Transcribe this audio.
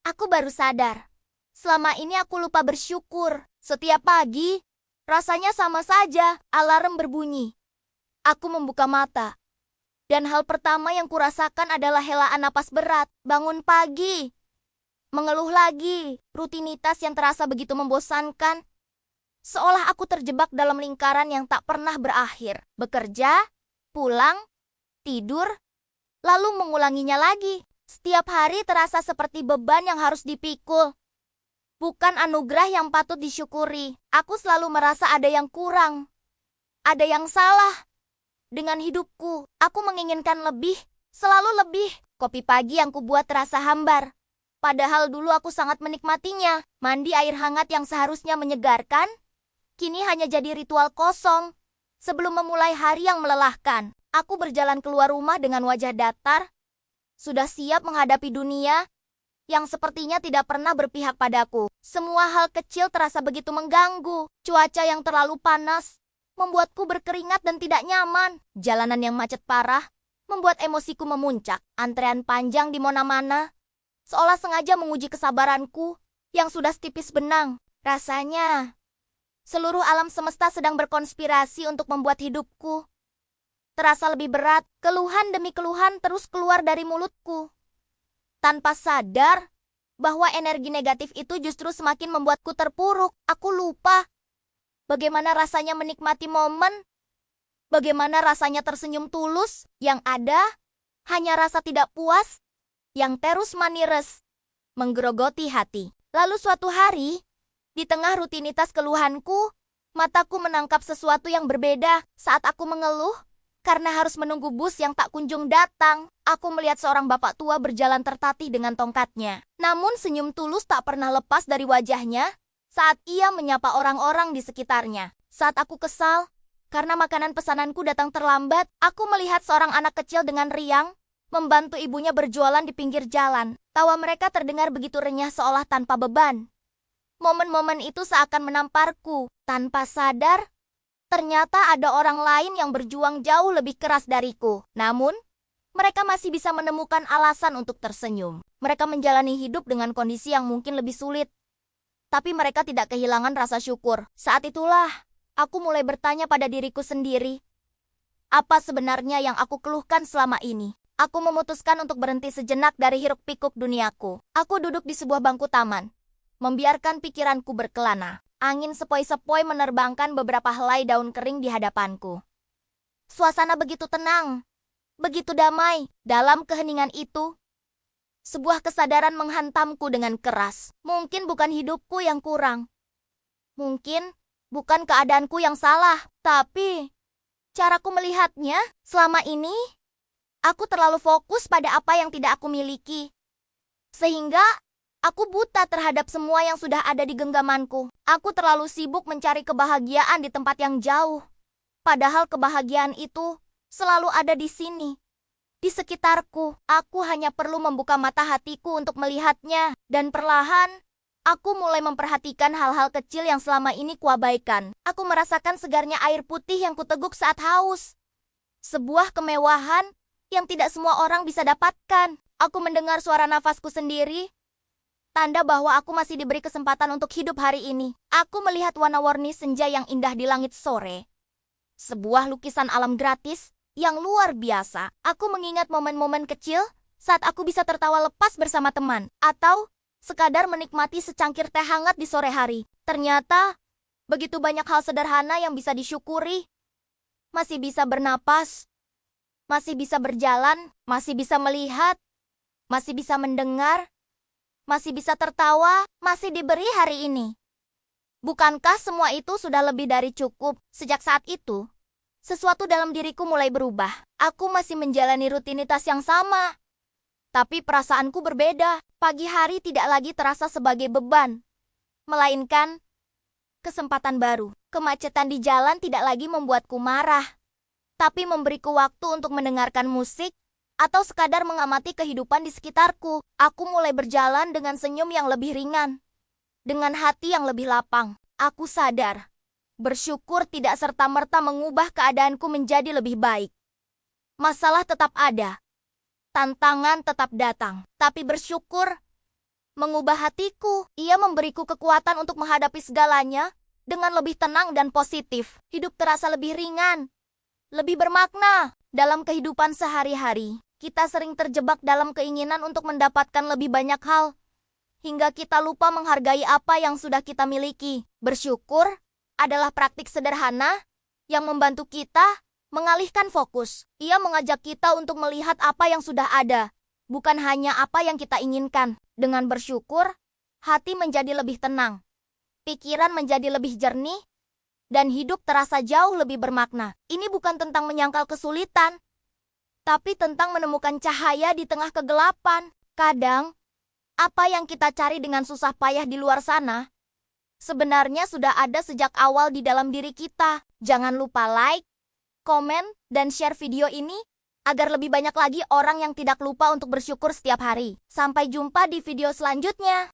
Aku baru sadar. Selama ini aku lupa bersyukur. Setiap pagi, rasanya sama saja, alarm berbunyi. Aku membuka mata. Dan hal pertama yang kurasakan adalah helaan napas berat. Bangun pagi. Mengeluh lagi. Rutinitas yang terasa begitu membosankan. Seolah aku terjebak dalam lingkaran yang tak pernah berakhir. Bekerja, pulang, tidur, lalu mengulanginya lagi. Setiap hari terasa seperti beban yang harus dipikul. Bukan anugerah yang patut disyukuri. Aku selalu merasa ada yang kurang. Ada yang salah dengan hidupku. Aku menginginkan lebih, selalu lebih. Kopi pagi yang kubuat terasa hambar. Padahal dulu aku sangat menikmatinya. Mandi air hangat yang seharusnya menyegarkan, kini hanya jadi ritual kosong. Sebelum memulai hari yang melelahkan, aku berjalan keluar rumah dengan wajah datar. Sudah siap menghadapi dunia yang sepertinya tidak pernah berpihak padaku. Semua hal kecil terasa begitu mengganggu. Cuaca yang terlalu panas membuatku berkeringat dan tidak nyaman. Jalanan yang macet parah membuat emosiku memuncak. Antrean panjang di mana-mana, seolah sengaja menguji kesabaranku yang sudah setipis benang. Rasanya seluruh alam semesta sedang berkonspirasi untuk membuat hidupku terasa lebih berat. Keluhan demi keluhan terus keluar dari mulutku. Tanpa sadar bahwa energi negatif itu justru semakin membuatku terpuruk. Aku lupa bagaimana rasanya menikmati momen, bagaimana rasanya tersenyum tulus. Yang ada hanya rasa tidak puas yang terus menerus menggerogoti hati. Lalu suatu hari, di tengah rutinitas keluhanku, mataku menangkap sesuatu yang berbeda. Saat aku mengeluh karena harus menunggu bus yang tak kunjung datang, aku melihat seorang bapak tua berjalan tertatih dengan tongkatnya. Namun senyum tulus tak pernah lepas dari wajahnya saat ia menyapa orang-orang di sekitarnya. Saat aku kesal karena makanan pesananku datang terlambat, aku melihat seorang anak kecil dengan riang membantu ibunya berjualan di pinggir jalan. Tawa mereka terdengar begitu renyah seolah tanpa beban. Momen-momen itu seakan menamparku. Tanpa sadar, ternyata ada orang lain yang berjuang jauh lebih keras dariku. Namun, mereka masih bisa menemukan alasan untuk tersenyum. Mereka menjalani hidup dengan kondisi yang mungkin lebih sulit. Tapi mereka tidak kehilangan rasa syukur. Saat itulah, aku mulai bertanya pada diriku sendiri. Apa sebenarnya yang aku keluhkan selama ini? Aku memutuskan untuk berhenti sejenak dari hiruk-pikuk duniaku. Aku duduk di sebuah bangku taman, membiarkan pikiranku berkelana. Angin sepoi-sepoi menerbangkan beberapa helai daun kering di hadapanku. Suasana begitu tenang, begitu damai. Dalam keheningan itu, sebuah kesadaran menghantamku dengan keras. Mungkin bukan hidupku yang kurang. Mungkin bukan keadaanku yang salah. Tapi caraku melihatnya. Selama ini, aku terlalu fokus pada apa yang tidak aku miliki. Sehingga aku buta terhadap semua yang sudah ada di genggamanku. Aku terlalu sibuk mencari kebahagiaan di tempat yang jauh. Padahal kebahagiaan itu selalu ada di sini, di sekitarku. Aku hanya perlu membuka mata hatiku untuk melihatnya. Dan perlahan, aku mulai memperhatikan hal-hal kecil yang selama ini kuabaikan. Aku merasakan segarnya air putih yang kuteguk saat haus. Sebuah kemewahan yang tidak semua orang bisa dapatkan. Aku mendengar suara nafasku sendiri, tanda bahwa aku masih diberi kesempatan untuk hidup hari ini. Aku melihat warna-warni senja yang indah di langit sore. Sebuah lukisan alam gratis yang luar biasa. Aku mengingat momen-momen kecil saat aku bisa tertawa lepas bersama teman, atau sekadar menikmati secangkir teh hangat di sore hari. Ternyata, begitu banyak hal sederhana yang bisa disyukuri. Masih bisa bernapas, masih bisa berjalan, masih bisa melihat, masih bisa mendengar, masih bisa tertawa, masih diberi hari ini. Bukankah semua itu sudah lebih dari cukup? Sejak saat itu, sesuatu dalam diriku mulai berubah. Aku masih menjalani rutinitas yang sama, tapi perasaanku berbeda. Pagi hari tidak lagi terasa sebagai beban, melainkan kesempatan baru. Kemacetan di jalan tidak lagi membuatku marah, tapi memberiku waktu untuk mendengarkan musik atau sekadar mengamati kehidupan di sekitarku. Aku mulai berjalan dengan senyum yang lebih ringan, dengan hati yang lebih lapang. Aku sadar, bersyukur tidak serta-merta mengubah keadaanku menjadi lebih baik. Masalah tetap ada, tantangan tetap datang, tapi bersyukur mengubah hatiku. Ia memberiku kekuatan untuk menghadapi segalanya dengan lebih tenang dan positif. Hidup terasa lebih ringan, lebih bermakna. Dalam kehidupan sehari-hari, kita sering terjebak dalam keinginan untuk mendapatkan lebih banyak hal, hingga kita lupa menghargai apa yang sudah kita miliki. Bersyukur adalah praktik sederhana yang membantu kita mengalihkan fokus. Ia mengajak kita untuk melihat apa yang sudah ada, bukan hanya apa yang kita inginkan. Dengan bersyukur, hati menjadi lebih tenang, pikiran menjadi lebih jernih, dan hidup terasa jauh lebih bermakna. Ini bukan tentang menyangkal kesulitan, tapi tentang menemukan cahaya di tengah kegelapan. Kadang, apa yang kita cari dengan susah payah di luar sana, sebenarnya sudah ada sejak awal di dalam diri kita. Jangan lupa like, komen, dan share video ini, agar lebih banyak lagi orang yang tidak lupa untuk bersyukur setiap hari. Sampai jumpa di video selanjutnya.